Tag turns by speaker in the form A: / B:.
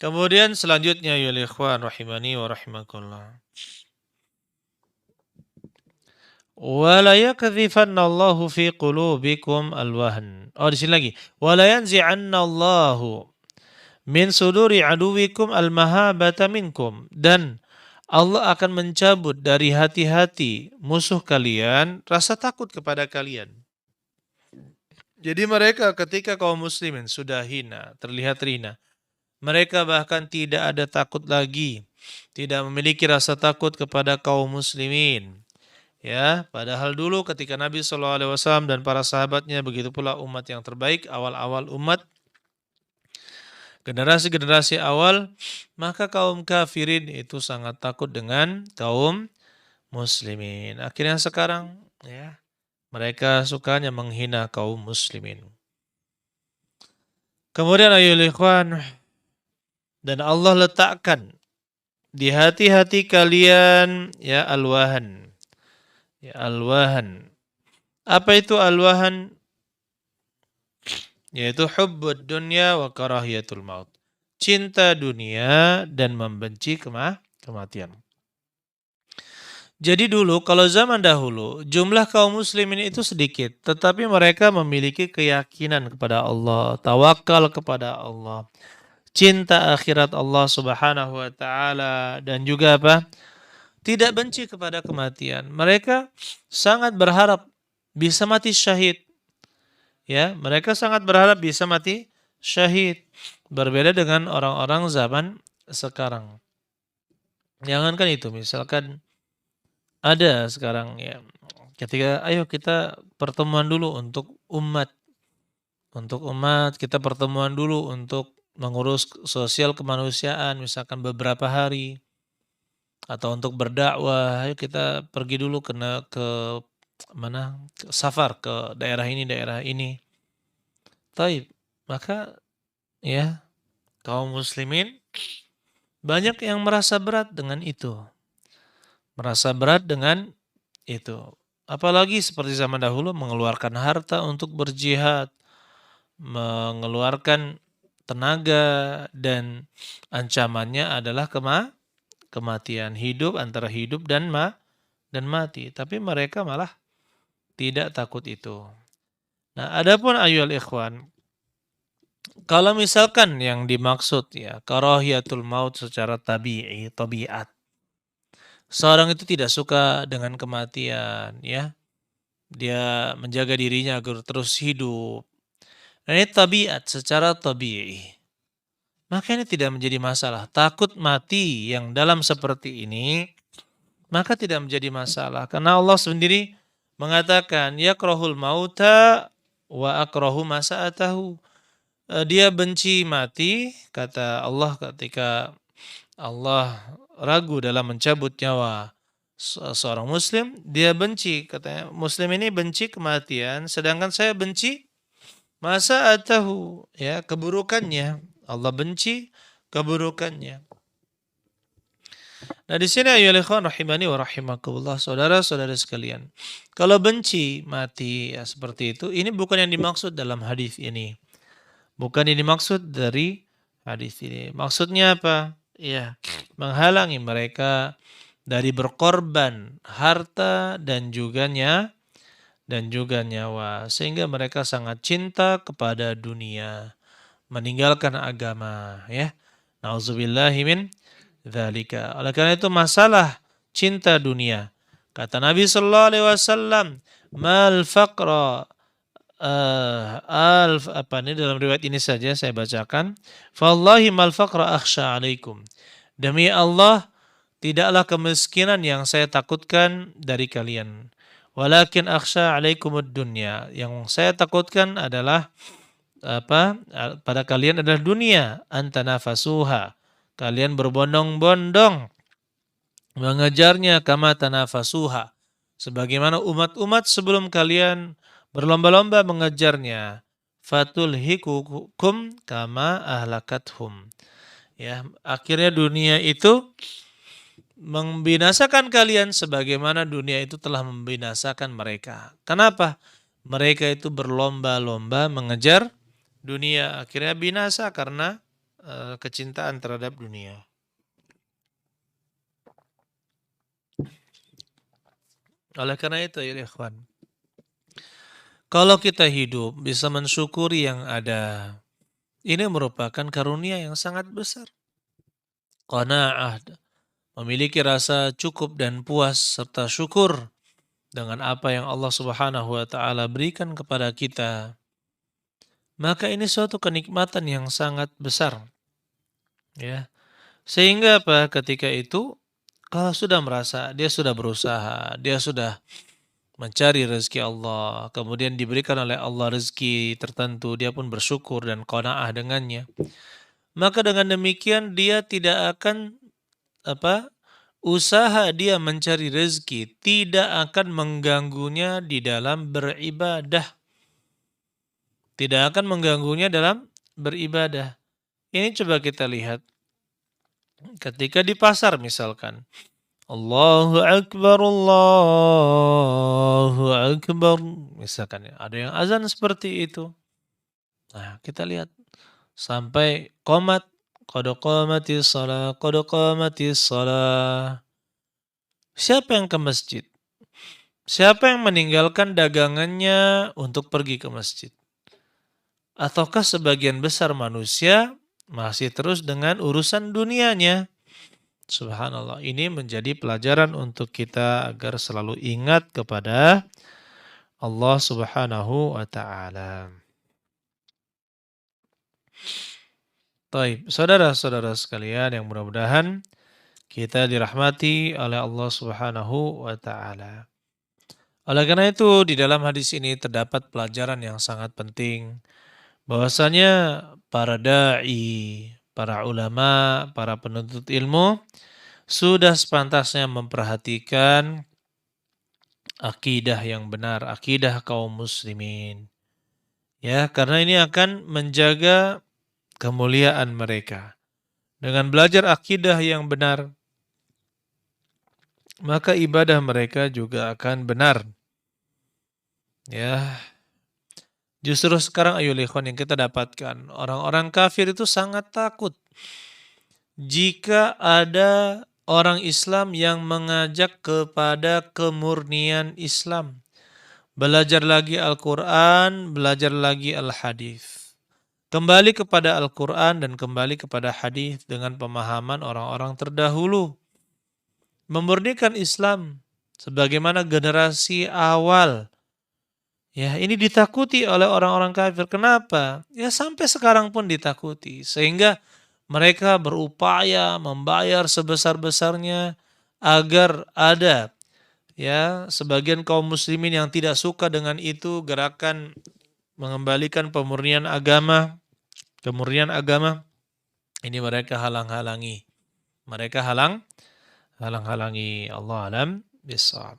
A: Kemudian selanjutnya ya ikhwan rahimani wa rahimakumullah. Wala yakdhifanallahu fi qulubikum alwahn. Oh, di sini lagi. Wala yanzi'annallahu min suduri aduwikum almahabata minkum. Dan Allah akan mencabut dari hati-hati musuh kalian rasa takut kepada kalian. Jadi mereka ketika kaum muslimin sudah hina, terlihat hina, mereka bahkan tidak ada takut lagi, tidak memiliki rasa takut kepada kaum muslimin. Ya, padahal dulu ketika Nabi SAW dan para sahabatnya, begitu pula umat yang terbaik, awal-awal umat, generasi-generasi awal, maka kaum kafirin itu sangat takut dengan kaum muslimin. Akhirnya sekarang, ya, mereka sukanya menghina kaum muslimin. Kemudian ayol ikhwan, dan Allah letakkan di hati-hati kalian ya alwahan. Ya alwahan. Apa itu alwahan? Yaitu hubbud dunya wa karahiyatul maut. Cinta dunia dan membenci kematian. Jadi dulu kalau zaman dahulu jumlah kaum muslimin itu sedikit, tetapi mereka memiliki keyakinan kepada Allah, tawakal kepada Allah, cinta akhirat Allah Subhanahu wa taala dan juga apa? Tidak benci kepada kematian. Mereka sangat berharap bisa mati syahid. Ya, mereka sangat berharap bisa mati syahid. Berbeda dengan orang-orang zaman sekarang. Jangankan itu, misalkan ada sekarang ya, ketika ayo kita pertemuan dulu untuk umat. Untuk umat kita pertemuan dulu untuk mengurus sosial kemanusiaan misalkan beberapa hari atau untuk berdakwah, ayo kita pergi dulu ke mana? Safar ke daerah ini, daerah ini. Taib. Maka ya, kaum muslimin banyak yang merasa berat dengan itu. Merasa berat dengan itu. Apalagi seperti zaman dahulu mengeluarkan harta untuk berjihad, mengeluarkan tenaga dan ancamannya adalah kematian, hidup antara hidup dan mati. Tapi mereka malah tidak takut itu. Nah, adapun ayyuhal ikhwan, kalau misalkan yang dimaksud ya karahiyatul maut secara tabi'i, tabiat. Seorang itu tidak suka dengan kematian, ya. Dia menjaga dirinya agar terus hidup. Nah, ini tabiat secara tabi'i. Maka ini tidak menjadi masalah. Takut mati yang dalam seperti ini, maka tidak menjadi masalah. Karena Allah sendiri mengatakan, yakrahul mauta wa akrahu masa'atahu. Dia benci mati, kata Allah ketika Allah ragu dalam mencabut nyawa seorang muslim, dia benci, katanya muslim ini benci kematian, sedangkan saya benci masa'atahu, ya, keburukannya. Allah benci keburukannya. Nah, di sini ayyuhal ikhwan rahimani wa rahimakumullah, saudara-saudara sekalian. Kalau benci mati ya seperti itu, ini bukan yang dimaksud dalam hadis ini. Bukan yang dimaksud dari hadis ini. Maksudnya apa? Ya, menghalangi mereka dari berkorban harta dan juga nyawa, sehingga mereka sangat cinta kepada dunia, meninggalkan agama, ya. Nauzubillahi min dzalika. Oleh karena itu masalah cinta dunia. Kata Nabi sallallahu alaihi wasallam, "Mal faqra apa ini dalam riwayat ini saja saya bacakan. Fallahi mal faqra akhsha alaikum. Demi Allah, tidaklah kemiskinan yang saya takutkan dari kalian. Walakin akhsha alaikumud dunya. Yang saya takutkan adalah apa? Pada kalian adalah dunia, antanafasuha. Kalian berbondong-bondong mengejarnya kama tanafasuha. Sebagaimana umat-umat sebelum kalian berlomba-lomba mengejarnya. Fatulhikukum kama ahlakathum. Ya, akhirnya dunia itu membinasakan kalian sebagaimana dunia itu telah membinasakan mereka. Kenapa? Mereka itu berlomba-lomba mengejar dunia, akhirnya binasa karena kecintaan terhadap dunia. Oleh karena itu ya ikhwan, kalau kita hidup bisa mensyukuri yang ada, ini merupakan karunia yang sangat besar. Qanaah, memiliki rasa cukup dan puas serta syukur dengan apa yang Allah Subhanahu wa taala berikan kepada kita. Maka ini suatu kenikmatan yang sangat besar, ya. Sehingga apa? Ketika itu kalau sudah merasa dia sudah berusaha, dia sudah mencari rezeki Allah, kemudian diberikan oleh Allah rezeki tertentu, dia pun bersyukur dan qanaah dengannya. Maka dengan demikian dia tidak akan apa? Usaha dia mencari rezeki tidak akan mengganggunya di dalam beribadah, tidak akan mengganggunya dalam beribadah. Ini coba kita lihat ketika di pasar misalkan. Allahu Akbar. Misalkan ya, ada yang azan seperti itu. Nah, kita lihat sampai qomat, qad qamatis shalah, qad qamatis shalah. Siapa yang ke masjid? Siapa yang meninggalkan dagangannya untuk pergi ke masjid? Ataukah sebagian besar manusia masih terus dengan urusan dunianya? Subhanallah, ini menjadi pelajaran untuk kita agar selalu ingat kepada Allah Subhanahu wa taala. Baik, saudara-saudara sekalian yang mudah-mudahan kita dirahmati oleh Allah Subhanahu wa taala. Oleh karena itu, di dalam hadis ini terdapat pelajaran yang sangat penting bahwasanya para dai, para ulama, para penuntut ilmu sudah sepantasnya memperhatikan akidah yang benar, akidah kaum muslimin. Ya, karena ini akan menjaga kemuliaan mereka. Dengan belajar akidah yang benar, maka ibadah mereka juga akan benar. Ya, justru sekarang ayo ikhwan yang kita dapatkan, orang-orang kafir itu sangat takut jika ada orang Islam yang mengajak kepada kemurnian Islam. Belajar lagi Al-Quran, belajar lagi Al-Hadis. Kembali kepada Al-Quran dan kembali kepada hadis dengan pemahaman orang-orang terdahulu. Memurnikan Islam sebagaimana generasi awal. Ya, ini ditakuti oleh orang-orang kafir. Kenapa? Ya sampai sekarang pun ditakuti. Sehingga mereka berupaya membayar sebesar-besarnya agar ada ya sebagian kaum muslimin yang tidak suka dengan itu gerakan mengembalikan kemurnian agama ini mereka halang-halangi. Mereka halang-halangi. Allah alam bisawab.